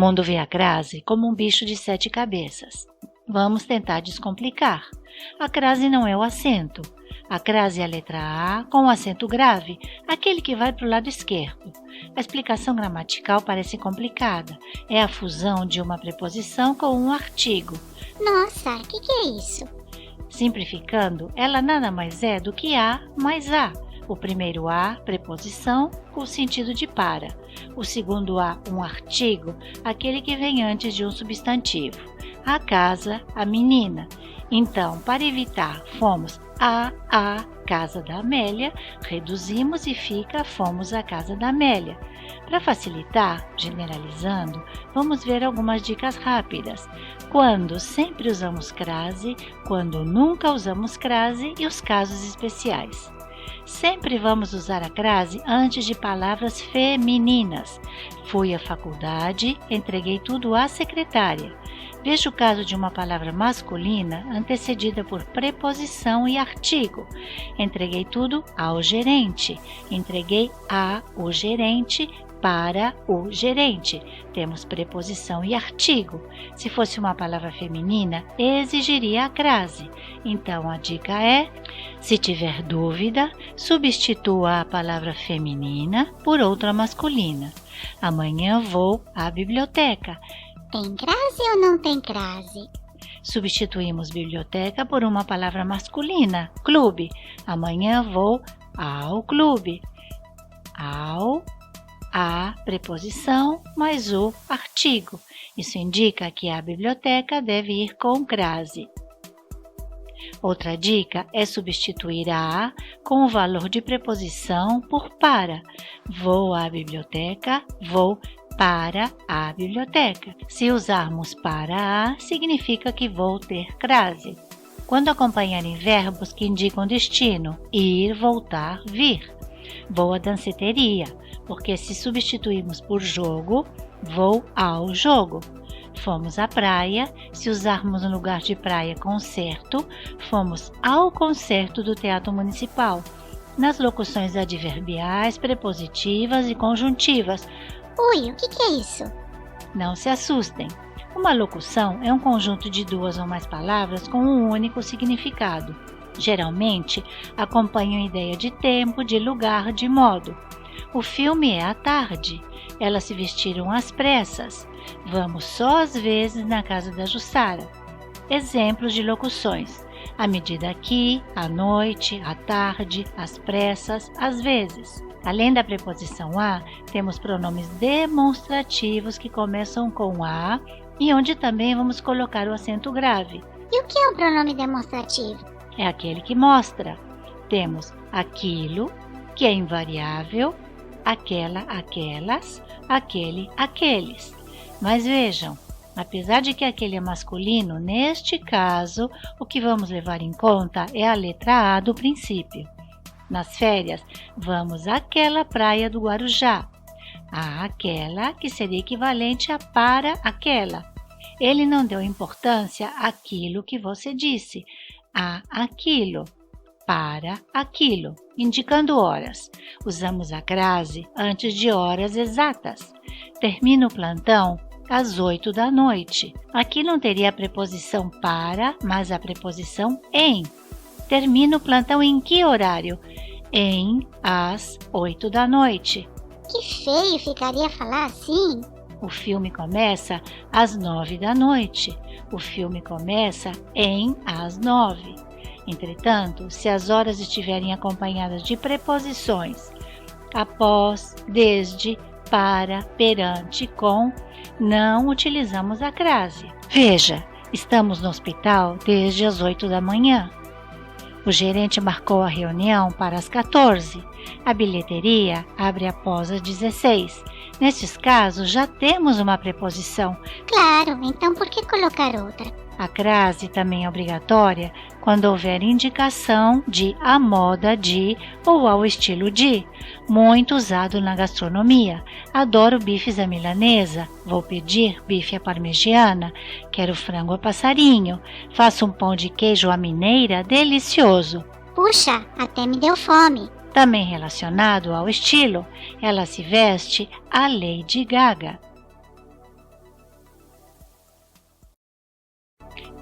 mundo vê a crase como um bicho de 7 cabeças. Vamos tentar descomplicar. A crase não é o acento. A crase é a letra A com o acento grave, aquele que vai para o lado esquerdo. A explicação gramatical parece complicada. É a fusão de uma preposição com um artigo. Nossa, o que é isso? Simplificando, ela nada mais é do que A mais A. O primeiro A, preposição, com o sentido de para. O segundo A, um artigo, aquele que vem antes de um substantivo. A casa, a menina. Então, para evitar fomos a casa da Amélia, reduzimos e fica fomos à casa da Amélia. Para facilitar, generalizando, vamos ver algumas dicas rápidas. Quando sempre usamos crase, quando nunca usamos crase e os casos especiais. Sempre vamos usar a crase antes de palavras femininas. Fui à faculdade, entreguei tudo à secretária. Veja o caso de uma palavra masculina antecedida por preposição e artigo. Entreguei tudo ao gerente. Entreguei a o gerente para o gerente. Temos preposição e artigo. Se fosse uma palavra feminina, exigiria a crase. Então, a dica é: se tiver dúvida, substitua a palavra feminina por outra masculina. Amanhã vou à biblioteca. Tem crase ou não tem crase? Substituímos biblioteca por uma palavra masculina, clube. Amanhã vou ao clube. Ao, a, preposição, mais o artigo. Isso indica que a biblioteca deve ir com crase. Outra dica é substituir a com o valor de preposição por para. Vou à biblioteca, vou para a biblioteca. Se usarmos para a, significa que vou ter crase. Quando acompanharem verbos que indicam destino, ir, voltar, vir. Vou à danceteria, porque se substituirmos por jogo, vou ao jogo. Fomos à praia, se usarmos no lugar de praia concerto, fomos ao concerto do Teatro Municipal. Nas locuções adverbiais, prepositivas e conjuntivas. Ui, o que é isso? Não se assustem. Uma locução é um conjunto de 2 ou mais palavras com um único significado. Geralmente, acompanham ideia de tempo, de lugar, de modo. O filme é à tarde. Elas se vestiram às pressas. Vamos só às vezes na casa da Jussara. Exemplos de locuções: à medida que, à noite, à tarde, às pressas, às vezes. Além da preposição a, temos pronomes demonstrativos que começam com a e onde também vamos colocar o acento grave. E o que é um pronome demonstrativo? É aquele que mostra. Temos aquilo, que é invariável, aquela, aquelas, aquele, aqueles. Mas vejam, apesar de que aquele é masculino, neste caso, o que vamos levar em conta é a letra A do princípio. Nas férias, vamos àquela praia do Guarujá. A aquela, que seria equivalente a para aquela. Ele não deu importância àquilo que você disse. A aquilo, para aquilo, indicando horas. Usamos a crase antes de horas exatas. Termina o plantão às 8 da noite. Aqui não teria a preposição para, mas a preposição em. Termina o plantão em que horário? Em às 8 da noite. Que feio ficaria falar assim. O filme começa às 9 da noite. O filme começa em às 9. Entretanto, se as horas estiverem acompanhadas de preposições após, desde, para, perante, com, não utilizamos a crase. Veja, estamos no hospital desde as 8 da manhã. O gerente marcou a reunião para as 14. A bilheteria abre após as 16. Nesses casos, já temos uma preposição. Claro, então por que colocar outra? A crase também é obrigatória quando houver indicação de à moda de ou ao estilo de, muito usado na gastronomia. Adoro bifes à milanesa, vou pedir bife à parmegiana, quero frango a passarinho, faço um pão de queijo à mineira delicioso. Puxa, até me deu fome. Também relacionado ao estilo, ela se veste à Lady Gaga.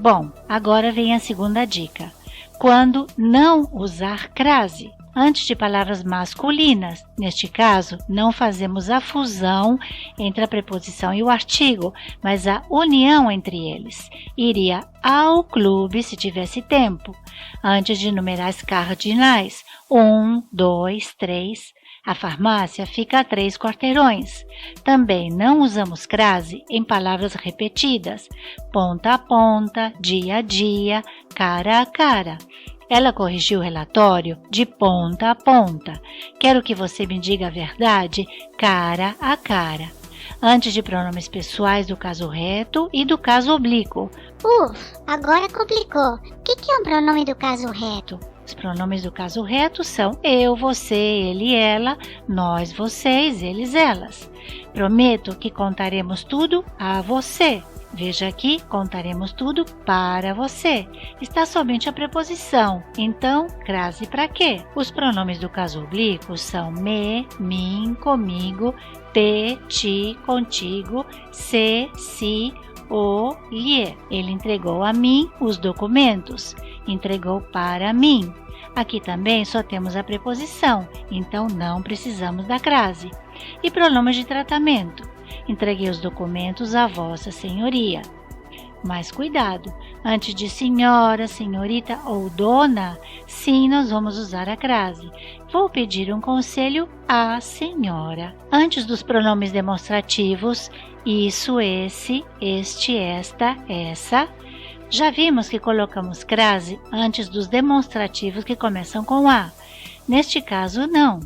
Bom, agora vem a segunda dica. Quando não usar crase antes de palavras masculinas. Neste caso, não fazemos a fusão entre a preposição e o artigo, mas a união entre eles. Iria ao clube se tivesse tempo, antes de numerais cardinais. 1, 2, 3. A farmácia fica a 3 quarteirões. Também não usamos crase em palavras repetidas, ponta a ponta, dia a dia, cara a cara. Ela corrigiu o relatório de ponta a ponta. Quero que você me diga a verdade, cara a cara. Antes de pronomes pessoais do caso reto e do caso oblíquo. Agora complicou. O que é um pronome do caso reto? Os pronomes do caso reto são eu, você, ele, ela, nós, vocês, eles, elas. Prometo que contaremos tudo a você. Veja aqui, contaremos tudo para você. Está somente a preposição, então, crase para quê? Os pronomes do caso oblíquo são me, mim, comigo, te, ti, contigo, se, si, o, lhe. Ele entregou a mim os documentos. Entregou para mim. Aqui também só temos a preposição, então não precisamos da crase. E pronomes de tratamento. Entreguei os documentos à Vossa Senhoria. Mas cuidado, antes de senhora, senhorita ou dona, sim, nós vamos usar a crase. Vou pedir um conselho à senhora. Antes dos pronomes demonstrativos, isso, esse, este, esta, essa. Já vimos que colocamos crase antes dos demonstrativos que começam com A. Neste caso, não.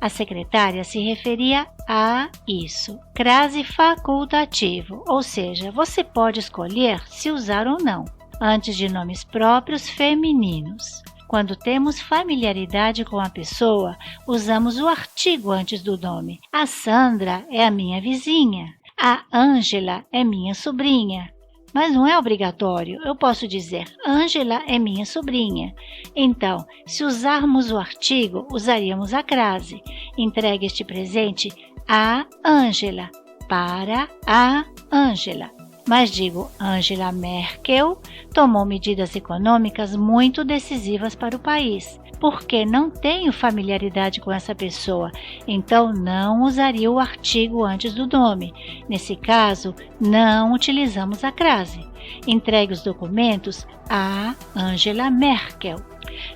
A secretária se referia a isso, crase facultativo, ou seja, você pode escolher se usar ou não, antes de nomes próprios femininos. Quando temos familiaridade com a pessoa, usamos o artigo antes do nome. A Sandra é a minha vizinha, a Ângela é minha sobrinha. Mas não é obrigatório, eu posso dizer, Ângela é minha sobrinha. Então, se usarmos o artigo, usaríamos a crase. Entregue este presente a Ângela, para a Ângela. Mas digo, Angela Merkel tomou medidas econômicas muito decisivas para o país. Porque não tenho familiaridade com essa pessoa, então não usaria o artigo antes do nome. Nesse caso, não utilizamos a crase. Entregue os documentos a Angela Merkel.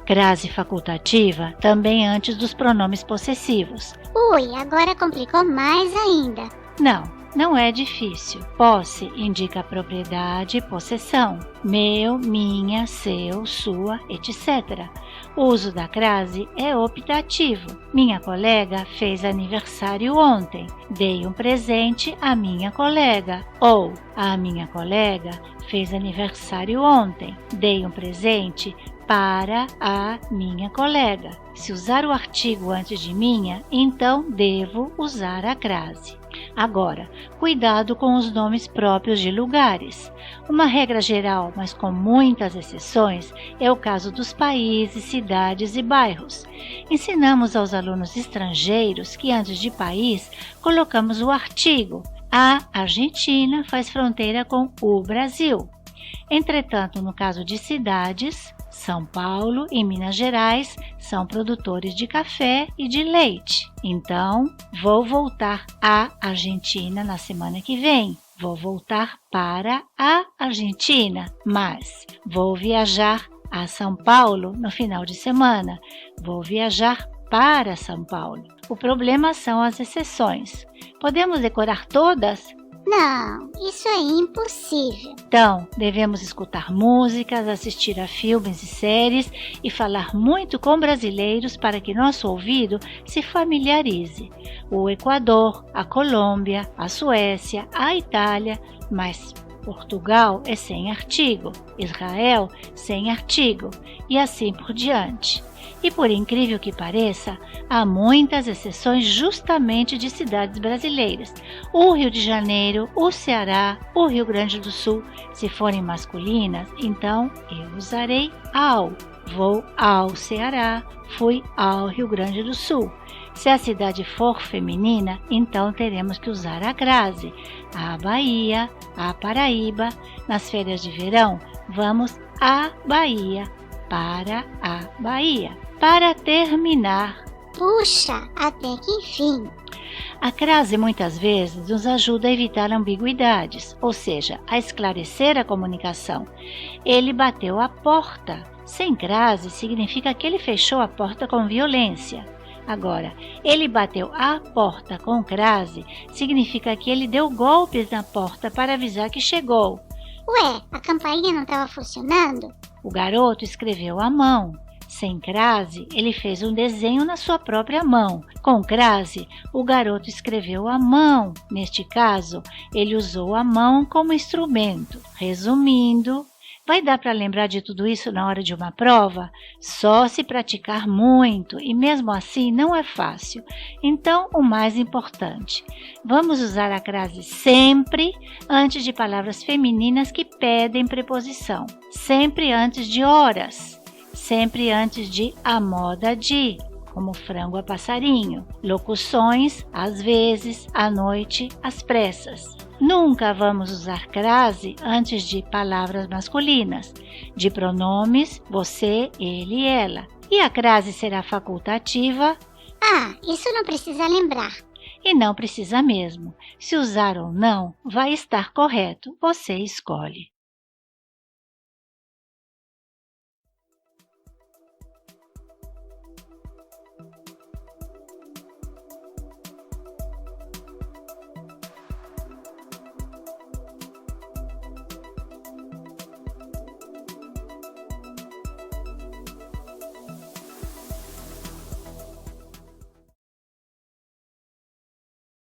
Crase facultativa também antes dos pronomes possessivos. Agora complicou mais ainda. Não é difícil. Posse indica propriedade, possessão. Meu, minha, seu, sua, etc. O uso da crase é optativo. Minha colega fez aniversário ontem. Dei um presente à minha colega. Ou, a minha colega fez aniversário ontem. Dei um presente para a minha colega. Se usar o artigo antes de minha, então devo usar a crase. Agora, cuidado com os nomes próprios de lugares. Uma regra geral, mas com muitas exceções, é o caso dos países, cidades e bairros. Ensinamos aos alunos estrangeiros que antes de país, colocamos o artigo. A Argentina faz fronteira com o Brasil. Entretanto, no caso de cidades, São Paulo e Minas Gerais são produtores de café e de leite. Então, vou voltar à Argentina na semana que vem. Vou voltar para a Argentina, mas vou viajar a São Paulo no final de semana. Vou viajar para São Paulo. O problema são as exceções. Podemos decorar todas? Não, isso é impossível. Então, devemos escutar músicas, assistir a filmes e séries e falar muito com brasileiros para que nosso ouvido se familiarize. O Equador, a Colômbia, a Suécia, a Itália, mas Portugal é sem artigo, Israel sem artigo e assim por diante. E por incrível que pareça, há muitas exceções justamente de cidades brasileiras. O Rio de Janeiro, o Ceará, o Rio Grande do Sul. Se forem masculinas, então eu usarei ao. Vou ao Ceará, fui ao Rio Grande do Sul. Se a cidade for feminina, então teremos que usar a crase. A Bahia, a Paraíba. Nas férias de verão, Vamos à Bahia, para a Bahia. Para terminar, Puxa, até que enfim. a crase muitas vezes nos ajuda a evitar ambiguidades, ou seja, a esclarecer a comunicação. Ele bateu a porta. Sem crase significa que ele fechou a porta com violência. Agora, ele bateu a porta com crase significa que ele deu golpes na porta para avisar que chegou. Ué, a campainha não estava funcionando? O garoto escreveu à mão. Sem crase, ele fez um desenho na sua própria mão. Com crase, o garoto escreveu à mão. Neste caso, ele usou a mão como instrumento. Resumindo, vai dar para lembrar de tudo isso na hora de uma prova? Só se praticar muito, e mesmo assim não é fácil. Então, o mais importante, vamos usar a crase sempre antes de palavras femininas que pedem preposição. Sempre antes de horas. Sempre antes de a moda de, como frango a passarinho. Locuções, às vezes, à noite, às pressas. Nunca vamos usar crase antes de palavras masculinas, de pronomes você, ele e ela. E a crase será facultativa. Ah, isso não precisa lembrar. E não precisa mesmo. Se usar ou não, vai estar correto. Você escolhe.